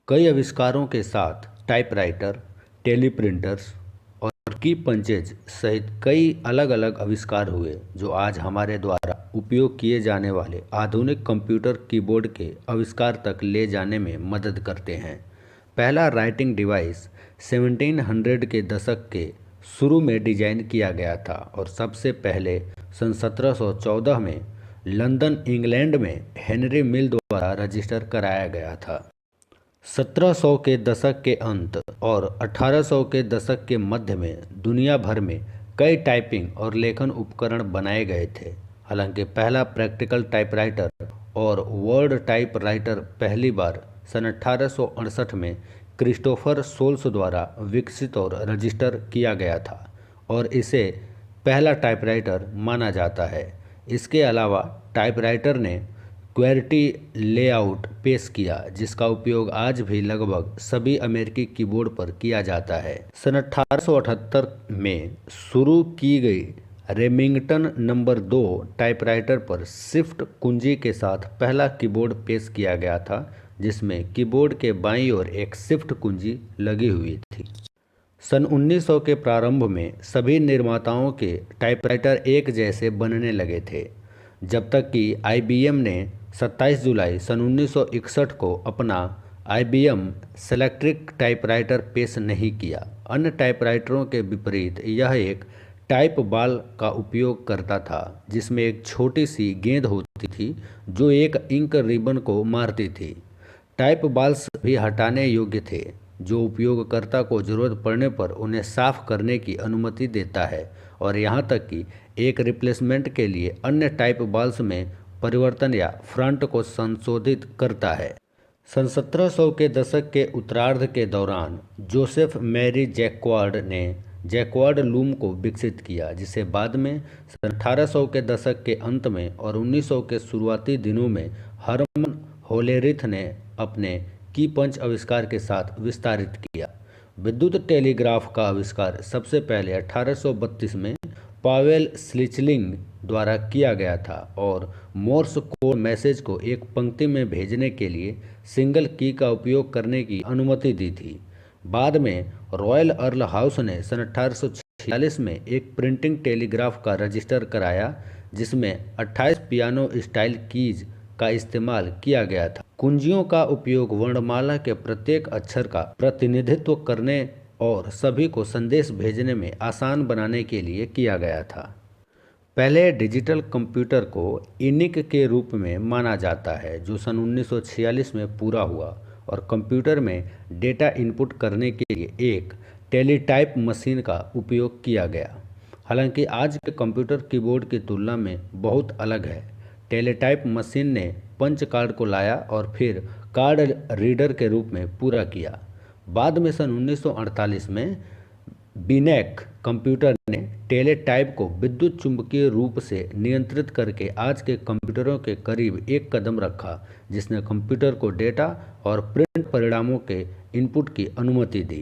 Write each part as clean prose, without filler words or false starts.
कई आविष्कारों के साथ टाइपराइटर, टेलीप्रिंटर्स और की पंचेज सहित कई अलग अलग आविष्कार हुए जो आज हमारे द्वारा उपयोग किए जाने वाले आधुनिक कंप्यूटर कीबोर्ड के आविष्कार तक ले जाने में मदद करते हैं। पहला राइटिंग डिवाइस 1700 के दशक के शुरू में डिजाइन किया गया था और सबसे पहले सन 1714 में लंदन, इंग्लैंड में हेनरी मिल द्वारा रजिस्टर कराया गया था। 1700 के दशक के अंत और 1800 के दशक के मध्य में दुनिया भर में कई टाइपिंग और लेखन उपकरण बनाए गए थे। हालांकि पहला प्रैक्टिकल टाइपराइटर और वर्ड टाइपराइटर पहली बार सन 1868 में क्रिस्टोफर सोल्स द्वारा विकसित और रजिस्टर किया गया था और इसे पहला टाइपराइटर माना जाता है। इसके अलावा टाइपराइटर ने क्वेर्टी लेआउट पेश किया जिसका उपयोग आज भी लगभग सभी अमेरिकी कीबोर्ड पर किया जाता है। सन 1878 में शुरू की गई रेमिंगटन नंबर 2 टाइपराइटर पर शिफ्ट कुंजी के साथ पहला कीबोर्ड पेश किया गया था जिसमें कीबोर्ड के बाईं ओर एक शिफ्ट कुंजी लगी हुई थी। सन 1900 के प्रारंभ में सभी निर्माताओं के टाइपराइटर एक जैसे बनने लगे थे, जब तक कि IBM ने 27 जुलाई सन 1961 को अपना IBM सेलेक्ट्रिक टाइपराइटर पेश नहीं किया। अन्य टाइपराइटरों के विपरीत यह एक टाइप बॉल का उपयोग करता था जिसमें एक छोटी सी गेंद होती थी जो एक इंक रिबन को मारती थी। टाइप बॉल्स भी हटाने योग्य थे जो उपयोगकर्ता को ज़रूरत पड़ने पर उन्हें साफ करने की अनुमति देता है और यहाँ तक कि एक रिप्लेसमेंट के लिए अन्य टाइप बॉल्स में परिवर्तन या फ्रंट को संशोधित करता है। सन 1700 के दशक के उत्तरार्ध के दौरान जोसेफ मैरी जैक्वार्ड ने जैक्वार्ड लूम को विकसित किया जिसे बाद में सन 1800 के दशक के अंत में और 1900 के शुरुआती दिनों में हरमन होलेरिथ ने अपने की पंच आविष्कार के साथ विस्तारित किया। विद्युत टेलीग्राफ का आविष्कार सबसे पहले 1832 में पावेल स्लिचलिंग द्वारा किया गया था और मोर्स कोड मैसेज को एक पंक्ति में भेजने के लिए सिंगल की का उपयोग करने की अनुमति दी थी। बाद में रॉयल अर्ल हाउस ने सन 1846 में एक प्रिंटिंग टेलीग्राफ का रजिस्टर कराया जिसमें 28 पियानो स्टाइल कीज का इस्तेमाल किया गया था। कुंजियों का उपयोग वर्णमाला के प्रत्येक अक्षर का प्रतिनिधित्व करने और सभी को संदेश भेजने में आसान बनाने के लिए किया गया था। पहले डिजिटल कंप्यूटर को इनिक के रूप में माना जाता है जो सन 1946 में पूरा हुआ और कंप्यूटर में डेटा इनपुट करने के लिए एक टेलीटाइप मशीन का उपयोग किया गया। हालांकि आज के कंप्यूटर कीबोर्ड की तुलना में बहुत अलग है। टेलीटाइप मशीन ने पंच कार्ड को लाया और फिर कार्ड रीडर के रूप में पूरा किया। बाद में सन 1948 में बीनेक कंप्यूटर ने टेलीटाइप को विद्युत चुंबकीय रूप से नियंत्रित करके आज के कंप्यूटरों के करीब एक कदम रखा जिसने कंप्यूटर को डेटा और प्रिंट परिणामों के इनपुट की अनुमति दी।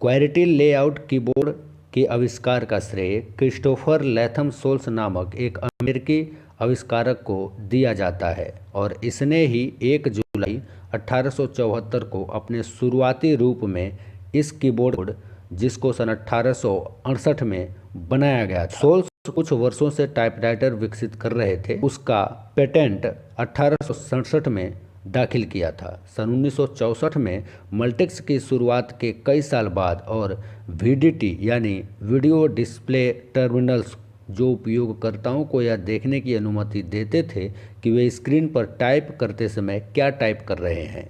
क्वेर्टी लेआउट कीबोर्ड के आविष्कार का श्रेय क्रिस्टोफर लैथम सोल्स नामक एक अमेरिकी आविष्कारक को दिया जाता है और इसने ही 1 जुलाई 1874 को अपने शुरुआती रूप में इस कीबोर्ड जिसको सन 1868 में बनाया गया था। सोल्स कुछ वर्षों से टाइपराइटर विकसित कर रहे थे। उसका पेटेंट 1867 में दाखिल किया था। सन 1964 में मल्टिक्स की शुरुआत के कई साल बाद और VDT यानी वीडियो डिस्प्ले टर्मिनल्स जो उपयोगकर्ताओं को यह देखने की अनुमति देते थे कि वे स्क्रीन पर टाइप करते समय क्या टाइप कर रहे हैं।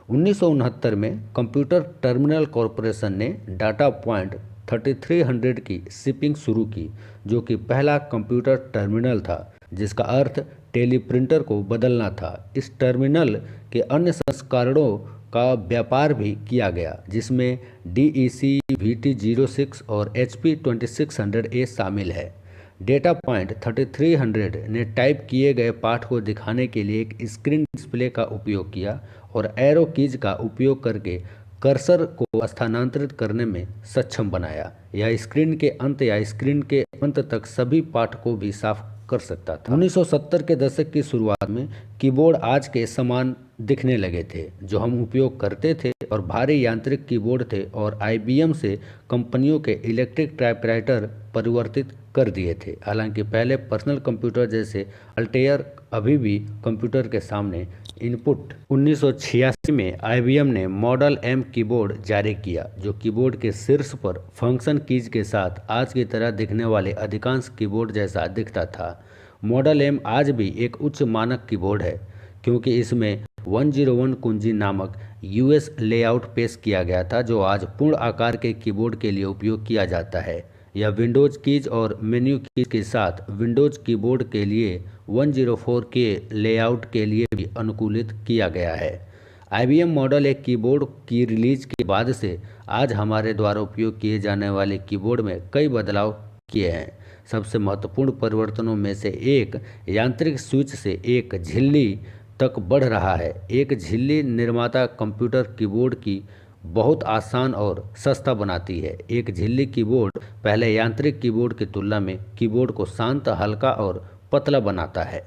1969 में कंप्यूटर टर्मिनल कॉरपोरेशन ने डाटा पॉइंट 3300 की शिपिंग शुरू की जो कि पहला कंप्यूटर टर्मिनल था जिसका अर्थ टेलीप्रिंटर को बदलना था। इस टर्मिनल के अन्य संस्करणों का व्यापार भी किया गया जिसमें DEC VT06 और HP 2600A शामिल है। डेटा पॉइंट 3300 ने टाइप किए गए पाठ को दिखाने के लिए एक स्क्रीन डिस्प्ले का उपयोग किया और एरो कीज का उपयोग करके कर्सर को स्थानांतरित करने में सक्षम बनाया। यह स्क्रीन के अंत या स्क्रीन के अंत तक सभी पाठ को भी साफ कर सकता था। 1970 के दशक की शुरुआत में कीबोर्ड आज के समान दिखने लगे थे जो हम उपयोग करते थे और भारी यांत्रिक कीबोर्ड थे और IBM से कंपनियों के इलेक्ट्रिक टाइपराइटर परिवर्तित कर दिए थे। हालांकि पहले पर्सनल कंप्यूटर जैसे अल्टेयर अभी भी कंप्यूटर के सामने इनपुट। 1986 में IBM ने मॉडल M कीबोर्ड जारी किया जो कीबोर्ड के शीर्ष पर फंक्शन कीज के साथ आज की तरह दिखने वाले अधिकांश कीबोर्ड जैसा दिखता था। मॉडल M आज भी एक उच्च मानक कीबोर्ड है क्योंकि इसमें 101 कुंजी नामक US लेआउट पेश किया गया था जो आज पूर्ण आकार के कीबोर्ड के लिए उपयोग किया जाता है। यह विंडोज़ कीज और मेन्यू कीज के साथ विंडोज़ कीबोर्ड के लिए 104 के लेआउट के लिए भी अनुकूलित किया गया है। IBM मॉडल एक कीबोर्ड की रिलीज के बाद से आज हमारे द्वारा उपयोग किए जाने वाले कीबोर्ड में कई बदलाव किए हैं। सबसे महत्वपूर्ण परिवर्तनों में से एक यांत्रिक स्विच से एक झिल्ली तक बढ़ रहा है। एक झिल्ली निर्माता कंप्यूटर कीबोर्ड की बहुत आसान और सस्ता बनाती है। एक झिल्ली कीबोर्ड पहले यांत्रिक कीबोर्ड की तुलना में कीबोर्ड को शांत, हल्का और पतला बनाता है।